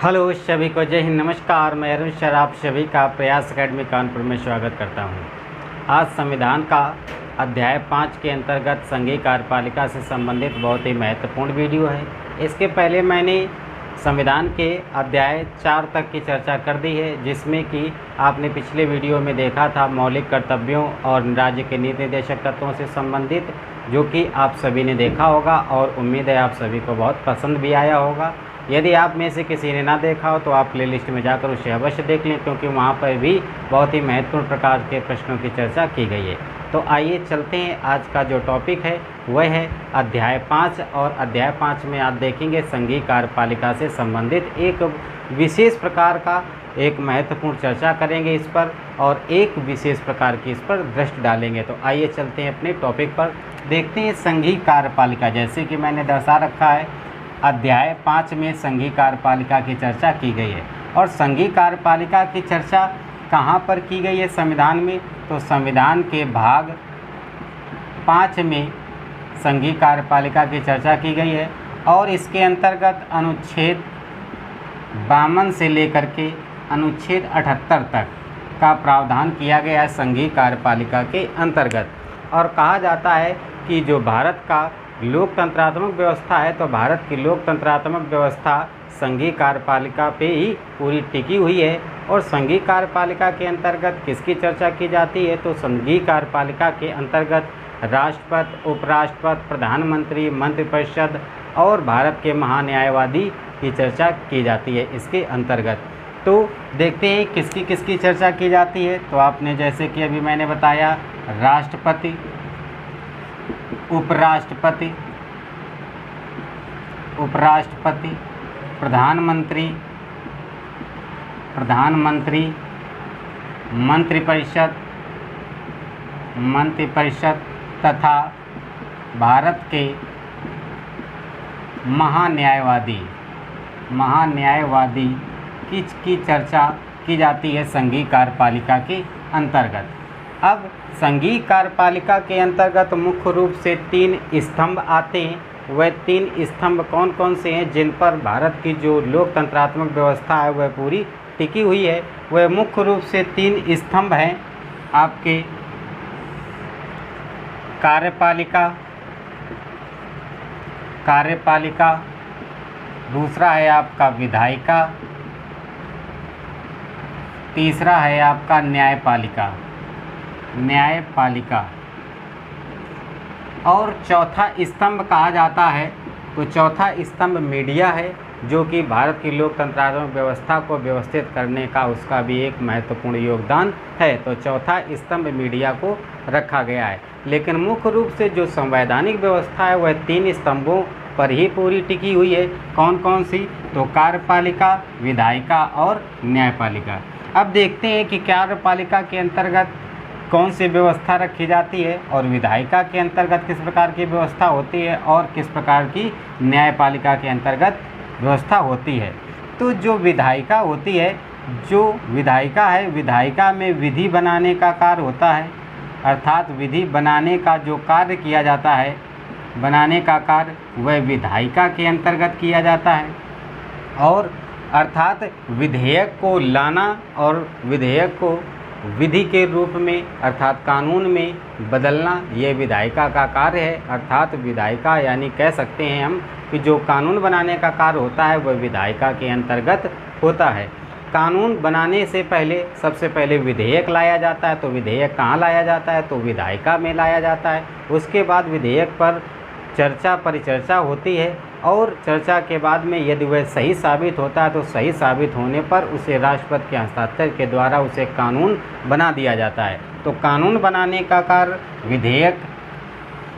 Hello सभी को जय हिंद, नमस्कार। मैं अरुण सर आप सभी का प्रयास एकेडमी कानपुर में स्वागत करता हूं। आज संविधान का अध्याय 5 के अंतर्गत संघीय कार्यपालिका से संबंधित बहुत ही महत्वपूर्ण वीडियो है। इसके पहले मैंने संविधान के अध्याय 4 तक की चर्चा कर दी है, जिसमें कि आपने पिछले वीडियो में देखा था मौलिक कर्तव्यों और राज्य के नीति निर्देशक तत्वों से संबंधित, जो कि आप सभी ने देखा होगा और उम्मीद है आप सभी को बहुत पसंद भी आया होगा। यदि आप में से किसी ने ना देखा हो तो आप प्लेलिस्ट में जाकर उसे अवश्य देख लें, क्योंकि वहाँ पर भी बहुत ही महत्वपूर्ण प्रकार के प्रश्नों की चर्चा की गई है। तो आइए चलते हैं। आज का जो टॉपिक है वह है अध्याय 5, और अध्याय 5 में आप देखेंगे संघीय कार्यपालिका से संबंधित एक विशेष प्रकार का एक महत्वपूर्ण चर्चा करेंगे इस पर, और एक विशेष प्रकार की इस पर दृष्टि डालेंगे। तो आइए चलते हैं अपने टॉपिक पर। देखते हैं संघीय कार्यपालिका। जैसे कि मैंने दर्शा रखा है, अध्याय 5 में संघीय कार्यपालिका की चर्चा की गई है। और संघीय कार्यपालिका की चर्चा कहाँ पर की गई है संविधान में? तो संविधान के भाग 5 में संघीय कार्यपालिका की चर्चा की गई है, और इसके अंतर्गत अनुच्छेद 52 से लेकर के अनुच्छेद 78 तक का प्रावधान किया गया है संघीय कार्यपालिका के अंतर्गत। और कहा जाता है कि जो भारत का लोकतंत्रात्मक व्यवस्था है, तो भारत की लोकतंत्रात्मक व्यवस्था संघीय कार्यपालिका पे ही पूरी टिकी हुई है। और संघीय कार्यपालिका के अंतर्गत किसकी चर्चा की जाती है? तो संघीय कार्यपालिका के अंतर्गत राष्ट्रपति, उपराष्ट्रपति, प्रधानमंत्री, मंत्रिपरिषद और भारत के महान्यायवादी की चर्चा की जाती है इसके अंतर्गत। तो देखते हैं किसकी किसकी चर्चा की जाती है। तो आपने जैसे कि अभी मैंने बताया, राष्ट्रपति, उपराष्ट्रपति, प्रधानमंत्री, मंत्रिपरिषद तथा भारत के महान्यायवादी की चर्चा की जाती है संघीय कार्यपालिका के अंतर्गत। अब संघीय कार्यपालिका के अंतर्गत मुख्य रूप से 3 स्तंभ आते हैं। वह 3 स्तंभ कौन कौन से हैं जिन पर भारत की जो लोकतंत्रात्मक व्यवस्था है वह पूरी टिकी हुई है? वह मुख्य रूप से 3 स्तंभ हैं आपके कार्यपालिका, दूसरा है आपका विधायिका, तीसरा है आपका न्यायपालिका, और चौथा स्तंभ कहा जाता है। तो चौथा स्तंभ मीडिया है, जो कि भारत की लोकतंत्रात्मक व्यवस्था को व्यवस्थित करने का उसका भी एक महत्वपूर्ण योगदान है। तो चौथा स्तंभ मीडिया को रखा गया है। लेकिन मुख्य रूप से जो संवैधानिक व्यवस्था है वह 3 स्तंभों पर ही पूरी टिकी हुई है। कौन कौन सी? तो कार्यपालिका, विधायिका और न्यायपालिका। अब देखते हैं कि कार्यपालिका के अंतर्गत कौन सी व्यवस्था रखी जाती है, और विधायिका के अंतर्गत किस प्रकार की व्यवस्था होती है, और किस प्रकार की न्यायपालिका के अंतर्गत व्यवस्था होती है। तो जो विधायिका होती है, विधायिका में विधि बनाने का कार्य होता है। अर्थात विधि बनाने का जो कार्य किया जाता है, वह विधायिका के अंतर्गत किया जाता है। और अर्थात विधेयक को लाना और विधेयक को विधि के रूप में अर्थात कानून में बदलना, ये विधायिका का कार्य है। अर्थात विधायिका यानी कह सकते हैं हम कि जो कानून बनाने का कार्य होता है वह विधायिका के अंतर्गत होता है। कानून बनाने से पहले सबसे पहले विधेयक लाया जाता है। तो विधेयक कहाँ लाया जाता है? तो विधायिका में लाया जाता है। उसके बाद विधेयक पर परिचर्चा होती है, और चर्चा के बाद में यदि वह सही साबित होता है तो सही साबित होने पर उसे राष्ट्रपति के हस्ताक्षर के द्वारा उसे कानून बना दिया जाता है। तो कानून बनाने का कार्य, विधेयक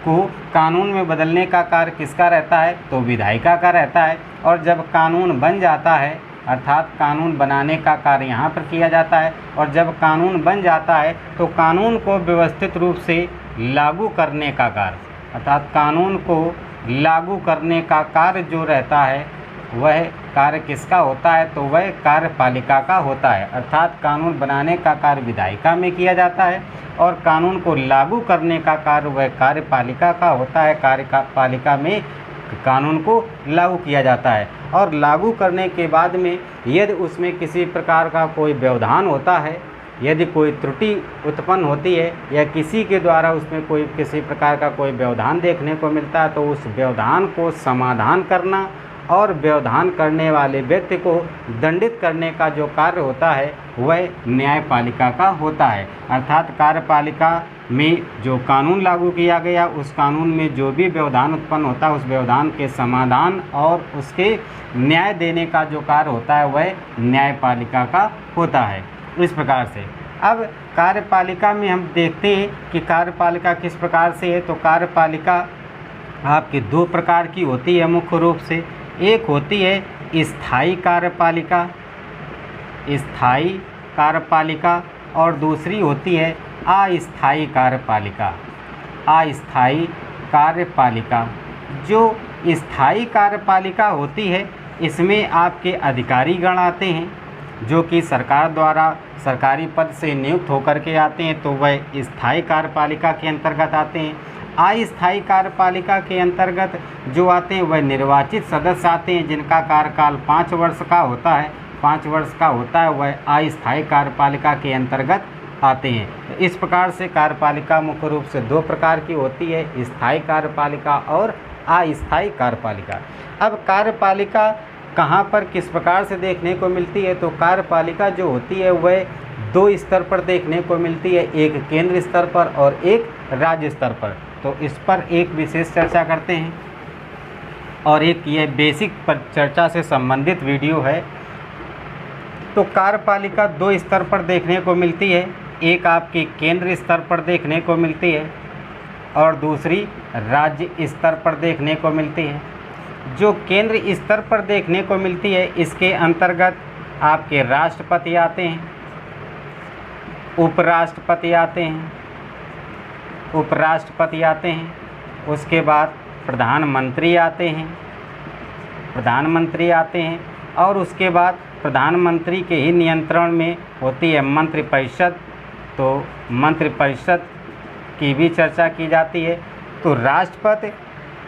को कानून में बदलने का कार्य किसका रहता है? तो विधायिका का रहता है। और जब कानून बन जाता है, अर्थात कानून बनाने का कार्य यहाँ पर किया जाता है, और जब कानून बन जाता है तो कानून को व्यवस्थित रूप से लागू करने का कार्य, अर्थात कानून को लागू करने का कार्य जो रहता है वह कार्य किसका होता है? तो वह कार्यपालिका का होता है। अर्थात कानून बनाने का कार्य विधायिका में किया जाता है, और कानून को लागू करने का कार्य वह कार्यपालिका का होता है। कार्यपालिका में कानून को लागू किया जाता है। और लागू करने के बाद में यदि उसमें किसी प्रकार का कोई व्यवधान होता है, यदि कोई त्रुटि उत्पन्न होती है या किसी के द्वारा उसमें कोई किसी प्रकार का कोई व्यवधान देखने को मिलता है, तो उस व्यवधान को समाधान करना और व्यवधान करने वाले व्यक्ति को दंडित करने का जो कार्य होता है वह न्यायपालिका का होता है। अर्थात कार्यपालिका में जो कानून लागू किया गया, उस कानून में जो भी व्यवधान उत्पन्न होता है, उस व्यवधान के समाधान और उसके न्याय देने का जो कार्य होता है वह न्यायपालिका का होता है। इस प्रकार से अब कार्यपालिका में हम देखते हैं कि कार्यपालिका किस प्रकार से है। तो कार्यपालिका आपकी दो प्रकार की होती है मुख्य रूप से। एक होती है स्थायी कार्यपालिका, स्थायी कार्यपालिका, और दूसरी होती है अस्थायी कार्यपालिका। अस्थायी कार्यपालिका जो स्थायी कार्यपालिका होती है, इसमें आपके अधिकारीगण आते हैं जो कि सरकार द्वारा सरकारी पद से नियुक्त होकर के आते हैं, तो वह स्थायी कार्यपालिका के अंतर्गत आते हैं। अस्थायी कार्यपालिका के अंतर्गत जो आते हैं वह निर्वाचित सदस्य आते हैं जिनका कार्यकाल 5 वर्ष का होता है, 5 वर्ष का होता है, वह अस्थायी कार्यपालिका के अंतर्गत आते हैं। तो इस प्रकार से कार्यपालिका मुख्य रूप से दो प्रकार की होती है, स्थायी कार्यपालिका और अस्थायी कार्यपालिका। अब कार्यपालिका कहाँ पर किस प्रकार से देखने को मिलती है, तो कार्यपालिका जो होती है वह दो स्तर पर देखने को मिलती है, एक केंद्र स्तर पर और एक राज्य स्तर पर। तो इस पर एक विशेष चर्चा करते हैं और एक ये बेसिक पर चर्चा से संबंधित वीडियो है। तो कार्यपालिका दो स्तर पर देखने को मिलती है, एक आपके केंद्र स्तर पर देखने को मिलती है और दूसरी राज्य स्तर पर देखने को मिलती है। जो केंद्र स्तर पर देखने को मिलती है, इसके अंतर्गत आपके राष्ट्रपति आते हैं, उपराष्ट्रपति आते हैं, उपराष्ट्रपति आते हैं, उसके बाद प्रधानमंत्री आते हैं, प्रधानमंत्री आते हैं, और उसके बाद प्रधानमंत्री के ही नियंत्रण में होती है मंत्रिपरिषद। तो मंत्रिपरिषद की भी चर्चा की जाती है। तो राष्ट्रपति,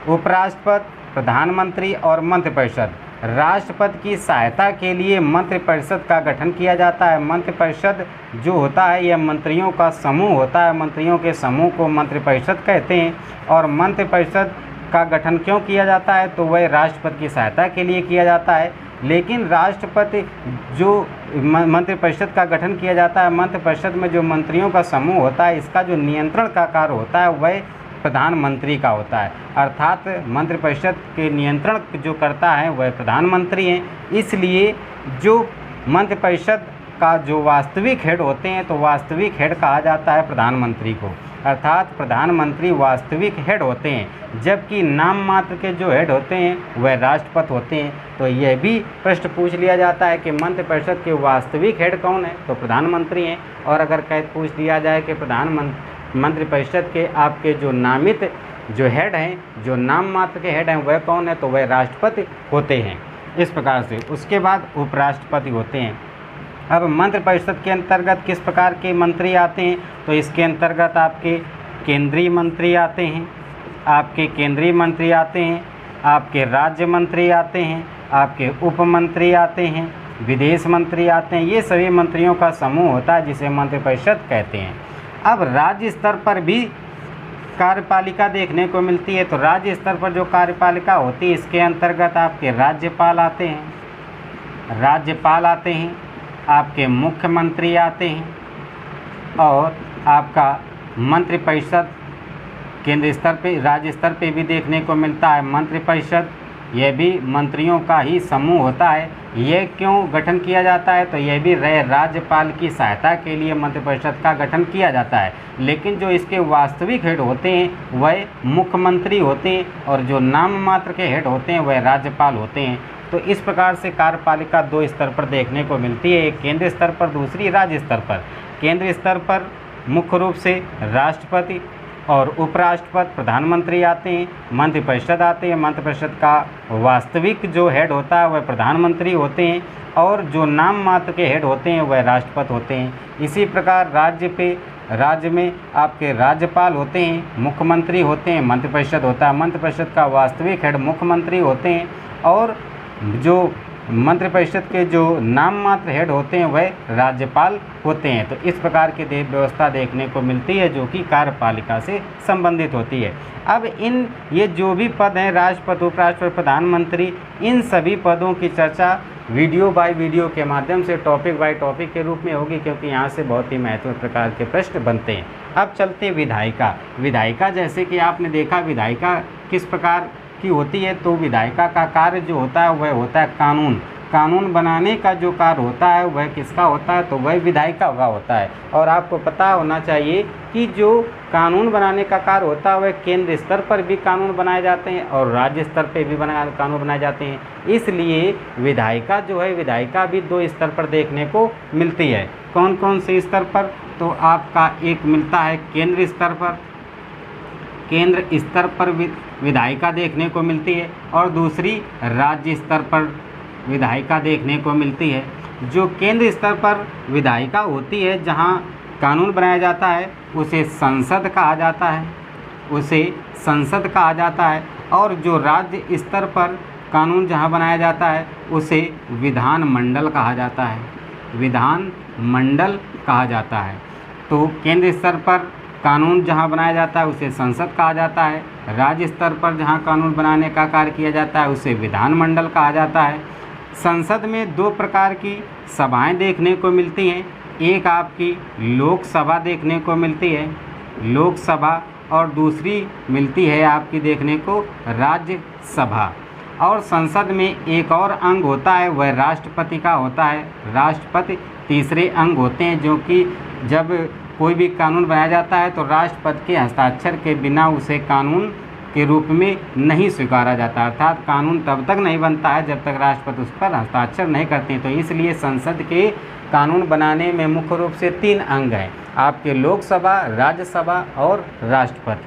उपराष्ट्रपति, प्रधानमंत्री और मंत्रिपरिषद, राष्ट्रपति की सहायता के लिए मंत्रिपरिषद का गठन किया जाता है। मंत्रिपरिषद जो होता है यह मंत्रियों का समूह होता है, मंत्रियों के समूह को मंत्रिपरिषद कहते हैं। और मंत्रिपरिषद का गठन क्यों किया जाता है, तो वह राष्ट्रपति की सहायता के लिए किया जाता है। लेकिन राष्ट्रपति जो मंत्रिपरिषद का गठन किया जाता है, मंत्रिपरिषद में जो मंत्रियों का समूह होता है, इसका जो नियंत्रण का कार्य होता है वह प्रधानमंत्री का होता है। अर्थात मंत्रिपरिषद के नियंत्रण जो करता है वह प्रधानमंत्री हैं। इसलिए जो मंत्रिपरिषद का जो वास्तविक हेड होते हैं, तो वास्तविक हेड कहा जाता है प्रधानमंत्री को। अर्थात प्रधानमंत्री वास्तविक हेड होते हैं, जबकि नाम मात्र के जो हेड होते हैं वह राष्ट्रपति होते हैं। तो यह भी प्रश्न पूछ लिया जाता है कि मंत्रिपरिषद के वास्तविक हेड कौन है, तो प्रधानमंत्री हैं। और अगर पूछ लिया जाए कि मंत्रिपरिषद के आपके जो नामित जो हेड हैं, जो नाम मात्र के हेड हैं, वह कौन है, तो वह राष्ट्रपति होते हैं। इस प्रकार से उसके बाद उपराष्ट्रपति होते हैं। अब मंत्रिपरिषद के अंतर्गत किस प्रकार के मंत्री आते हैं, तो इसके अंतर्गत आपके केंद्रीय मंत्री आते हैं, आपके केंद्रीय मंत्री आते हैं, आपके राज्य मंत्री आते हैं, आपके उप मंत्री आते हैं, विदेश मंत्री आते हैं। ये सभी मंत्रियों का समूह होता है जिसे मंत्रिपरिषद कहते हैं। अब राज्य स्तर पर भी कार्यपालिका देखने को मिलती है। तो राज्य स्तर पर जो कार्यपालिका होती है, इसके अंतर्गत आपके राज्यपाल आते हैं, राज्यपाल आते हैं, आपके मुख्यमंत्री आते हैं और आपका मंत्रिपरिषद केंद्र स्तर पे, राज्य स्तर पे भी देखने को मिलता है मंत्रिपरिषद। यह भी मंत्रियों का ही समूह होता है। यह क्यों गठन किया जाता है, तो यह भी राज्यपाल की सहायता के लिए मंत्रिपरिषद का गठन किया जाता है। लेकिन जो इसके वास्तविक हेड होते हैं वह मुख्यमंत्री होते हैं और जो नाम मात्र के हेड होते हैं वह राज्यपाल होते हैं। तो इस प्रकार से कार्यपालिका दो स्तर पर देखने को मिलती है, एक केंद्र स्तर पर, दूसरी राज्य स्तर पर। केंद्र स्तर पर मुख्य रूप से राष्ट्रपति और उपराष्ट्रपति, प्रधानमंत्री आते हैं, मंत्रिपरिषद आते हैं। मंत्रिपरिषद का वास्तविक जो हेड होता है वह प्रधानमंत्री होते हैं और जो नाम मात्र के हेड होते हैं वह राष्ट्रपति होते हैं। इसी प्रकार राज्य पे राज्य में आपके राज्यपाल होते हैं, मुख्यमंत्री होते हैं, मंत्रिपरिषद होता है, मंत्रिपरिषद का वास्तविक हेड मुख्यमंत्री होते हैं, और जो मंत्रिपरिषद के जो नाम मात्र हेड होते हैं वह राज्यपाल होते हैं। तो इस प्रकार की व्यवस्था देखने को मिलती है जो कि कार्यपालिका से संबंधित होती है। अब ये जो भी पद हैं, राष्ट्रपति, उपराष्ट्रपति, प्रधानमंत्री, इन सभी पदों की चर्चा वीडियो बाय वीडियो के माध्यम से टॉपिक बाय टॉपिक के रूप में होगी, क्योंकि यहाँ से बहुत ही महत्वपूर्ण प्रकार के प्रश्न बनते हैं। अब चलते हैं विधायिका। विधायिका जैसे कि आपने देखा विधायिका किस प्रकार की होती है, तो विधायिका का कार्य जो होता है वह होता है कानून बनाने का जो कार्य होता है वह किसका होता है, तो वह विधायिका का होता है। और आपको पता होना चाहिए कि जो कानून बनाने का कार्य होता है वह केंद्र स्तर पर भी कानून बनाए जाते हैं और राज्य स्तर पर भी कानून बनाए जाते हैं। इसलिए विधायिका जो है, विधायिका भी 2 स्तर पर देखने को मिलती है। कौन कौन से स्तर पर, तो आपका एक मिलता है केंद्र स्तर पर, केंद्र स्तर पर विधायिका देखने को मिलती है, और दूसरी राज्य स्तर पर विधायिका देखने को मिलती है। जो केंद्र स्तर पर विधायिका होती है, जहां कानून बनाया जाता है, उसे संसद कहा जाता है, और जो राज्य स्तर पर कानून जहां बनाया जाता है उसे विधानमंडल कहा जाता है। तो केंद्र स्तर पर कानून जहां बनाया जाता है उसे संसद कहा जाता है, राज्य स्तर पर जहां कानून बनाने का कार्य किया जाता है उसे विधानमंडल कहा जाता है। संसद में 2 प्रकार की सभाएं देखने को मिलती हैं। एक आपकी लोकसभा देखने को मिलती है, लोकसभा, और दूसरी मिलती है आपकी देखने को राज्यसभा। और संसद में एक और अंग होता है, वह राष्ट्रपति का होता है। राष्ट्रपति तीसरे अंग होते हैं, जो कि जब कोई भी कानून बनाया जाता है तो राष्ट्रपति के हस्ताक्षर के बिना उसे कानून के रूप में नहीं स्वीकारा जाता, अर्थात कानून तब तक नहीं बनता है जब तक राष्ट्रपति उस पर हस्ताक्षर नहीं करते। तो इसलिए संसद के कानून बनाने में मुख्य रूप से 3 अंग हैं, आपके लोकसभा, राज्यसभा और राष्ट्रपति।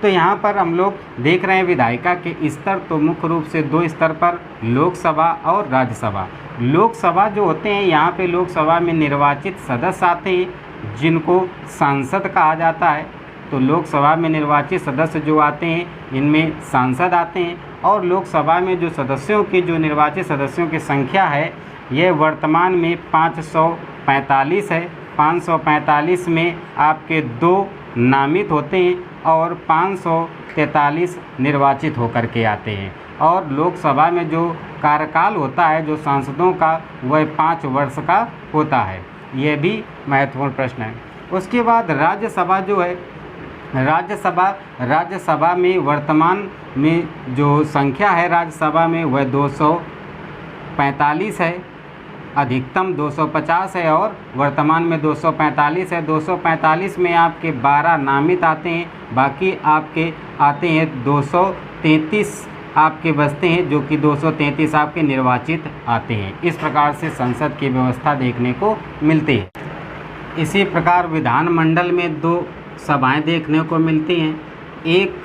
तो यहाँ पर हम लोग देख रहे हैं विधायिका के स्तर, तो मुख्य रूप से 2 स्तर पर लोकसभा और राज्यसभा। लोकसभा जो होते हैं, यहाँ पे लोकसभा में निर्वाचित सदस्य आते हैं जिनको सांसद कहा जाता है। तो लोकसभा में निर्वाचित सदस्य जो आते हैं इनमें सांसद आते हैं, और लोकसभा में जो सदस्यों की, जो निर्वाचित सदस्यों की संख्या है, यह वर्तमान में 545 है। 545 में आपके 2 नामित होते हैं और 543 निर्वाचित होकर के आते हैं। और लोकसभा में जो कार्यकाल होता है जो सांसदों का, वह 5 वर्ष का होता है। यह भी महत्वपूर्ण प्रश्न है। उसके बाद राज्यसभा जो है, राज्यसभा में वर्तमान में जो संख्या है राज्यसभा में वह 245 है, अधिकतम 250 है और वर्तमान में 245 है। 245 में आपके 12 नामित आते हैं, बाकी आपके आते हैं 233 आपके बचते हैं, जो कि 233 आपके निर्वाचित आते हैं। इस प्रकार से संसद की व्यवस्था देखने को मिलती है। इसी प्रकार विधानमंडल में 2 सभाएं देखने को मिलती हैं। एक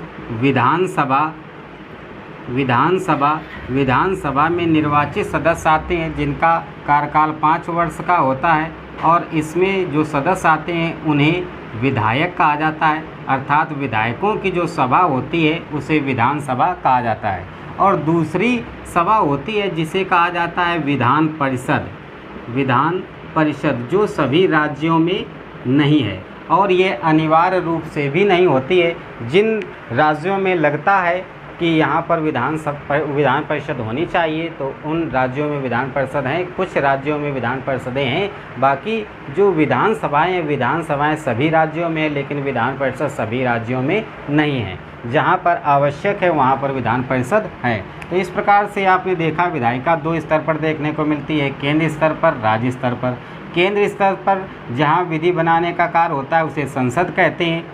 विधानसभा में निर्वाचित सदस्य आते हैं जिनका कार्यकाल 5 वर्ष का होता है, और इसमें जो सदस्य आते हैं उन्हें विधायक कहा जाता है, अर्थात विधायकों की जो सभा होती है उसे विधानसभा कहा जाता है। और दूसरी सभा होती है जिसे कहा जाता है विधान परिषद, जो सभी राज्यों में नहीं है, और ये अनिवार्य रूप से भी नहीं होती है। जिन राज्यों में लगता है कि यहाँ पर विधान परिषद होनी चाहिए तो उन राज्यों में विधान परिषद हैं, कुछ राज्यों में विधान परिषदें हैं। बाकी जो विधानसभाएं सभी राज्यों में, लेकिन विधान परिषद सभी राज्यों में नहीं है। जहाँ पर आवश्यक है वहाँ पर विधान परिषद है। तो इस प्रकार से आपने देखा विधायिका 2 स्तर पर देखने को मिलती है, केंद्र स्तर पर, राज्य स्तर पर। केंद्र स्तर पर जहाँ विधि बनाने का कार्य होता है उसे संसद कहते हैं,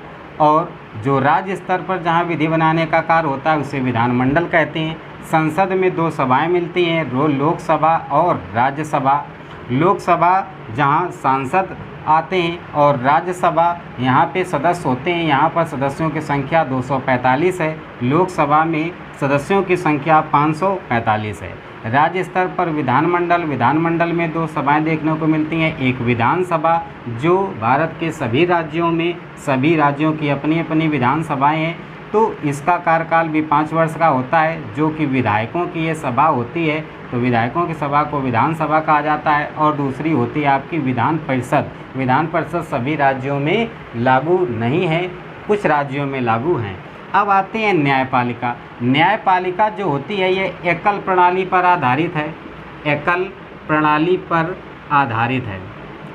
और जो राज्य स्तर पर जहाँ विधि बनाने का कार्य होता है उसे विधानमंडल कहते हैं। संसद में 2 सभाएं मिलती हैं, लोकसभा और राज्यसभा। लोकसभा जहां सांसद आते हैं और राज्यसभा यहाँ पे सदस्य होते हैं। यहाँ पर सदस्यों की संख्या 245 है। लोकसभा में सदस्यों की संख्या 545 है। राज्य स्तर पर विधानमंडल में 2 सभाएं देखने को मिलती हैं। एक विधानसभा जो भारत के सभी राज्यों में सभी राज्यों की अपनी अपनी विधानसभाएं हैं, तो इसका कार्यकाल भी 5 वर्ष का होता है। जो कि विधायकों की ये सभा होती है, तो विधायकों की सभा को विधानसभा कहा जाता है। और दूसरी होती है आपकी विधान परिषद। विधान परिषद सभी राज्यों में लागू नहीं है, कुछ राज्यों में लागू हैं। अब आते हैं न्यायपालिका। न्यायपालिका जो होती है ये एकल प्रणाली पर आधारित है। एकल प्रणाली पर आधारित है।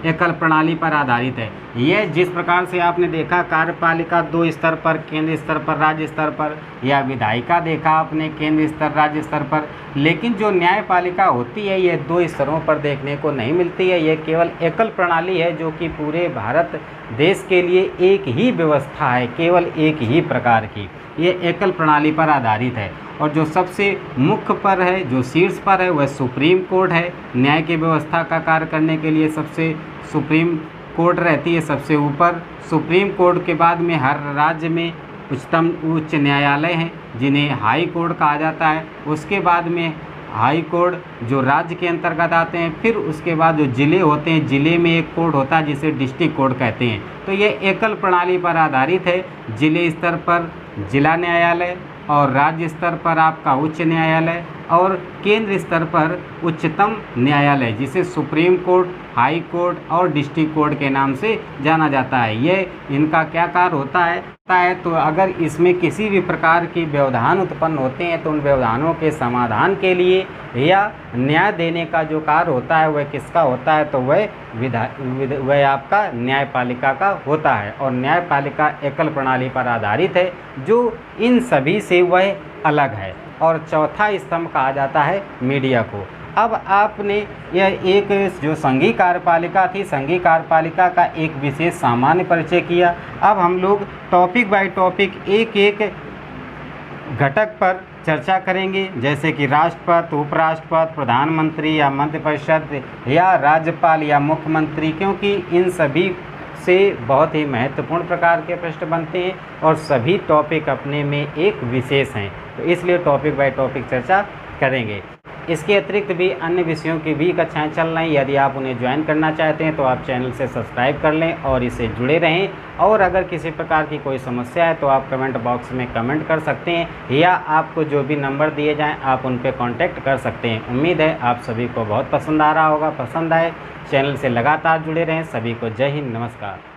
एकल प्रणाली पर आधारित है। यह जिस प्रकार से आपने देखा कार्यपालिका 2 स्तर पर, केंद्र स्तर पर, राज्य स्तर पर, या विधायिका देखा आपने केंद्र स्तर राज्य स्तर पर, लेकिन जो न्यायपालिका होती है ये 2 स्तरों पर देखने को नहीं मिलती है। ये केवल एकल प्रणाली है जो कि पूरे भारत देश के लिए एक ही व्यवस्था है, केवल एक ही प्रकार की। ये एकल प्रणाली पर आधारित है। और जो सबसे मुख्य पर है, जो शीर्ष पर है, वह सुप्रीम कोर्ट है। न्याय की व्यवस्था का कार्य करने के लिए सबसे सुप्रीम कोर्ट रहती है सबसे ऊपर। सुप्रीम कोर्ट के बाद में हर राज्य में उच्च न्यायालय हैं जिन्हें हाई कोर्ट कहा जाता है। उसके बाद में हाई कोर्ट जो राज्य के अंतर्गत आते हैं। फिर उसके बाद जो ज़िले होते हैं, ज़िले में एक कोर्ट होता है जिसे डिस्ट्रिक्ट कोर्ट कहते हैं। तो ये एकल प्रणाली पर आधारित है। ज़िले स्तर पर जिला न्यायालय, और राज्य स्तर पर आपका उच्च न्यायालय, और केंद्र स्तर पर उच्चतम न्यायालय जिसे सुप्रीम कोर्ट, हाई कोर्ट और डिस्ट्रिक्ट कोर्ट के नाम से जाना जाता है। ये इनका क्या कार्य होता है तो अगर इसमें किसी भी प्रकार की व्यवधान उत्पन्न होते हैं तो उन व्यवधानों के समाधान के लिए या न्याय देने का जो कार्य होता है वह किसका होता है, तो वह आपका न्यायपालिका का होता है। और न्यायपालिका एकल प्रणाली पर आधारित है जो इन सभी से वह अलग है। और चौथा स्तंभ कहा जाता है मीडिया को। अब आपने यह एक जो संघीय कार्यपालिका थी, संघीय कार्यपालिका का एक विशेष सामान्य परिचय किया। अब हम लोग टॉपिक बाय टॉपिक एक एक घटक पर चर्चा करेंगे, जैसे कि राष्ट्रपति, उपराष्ट्रपति, प्रधानमंत्री या मंत्रिपरिषद या राज्यपाल या मुख्यमंत्री, क्योंकि इन सभी से बहुत ही महत्वपूर्ण प्रकार के प्रश्न बनते हैं और सभी टॉपिक अपने में एक विशेष हैं, तो इसलिए टॉपिक बाय टॉपिक चर्चा करेंगे। इसके अतिरिक्त भी अन्य विषयों की भी कक्षाएं चल रही हैं। यदि आप उन्हें ज्वाइन करना चाहते हैं तो आप चैनल से सब्सक्राइब कर लें और इससे जुड़े रहें। और अगर किसी प्रकार की कोई समस्या है तो आप कमेंट बॉक्स में कमेंट कर सकते हैं या आपको जो भी नंबर दिए जाएं आप उन पर कॉन्टैक्ट कर सकते हैं। उम्मीद है आप सभी को बहुत पसंद आ रहा होगा। पसंद आए चैनल से लगातार जुड़े रहें। सभी को जय हिंद, नमस्कार।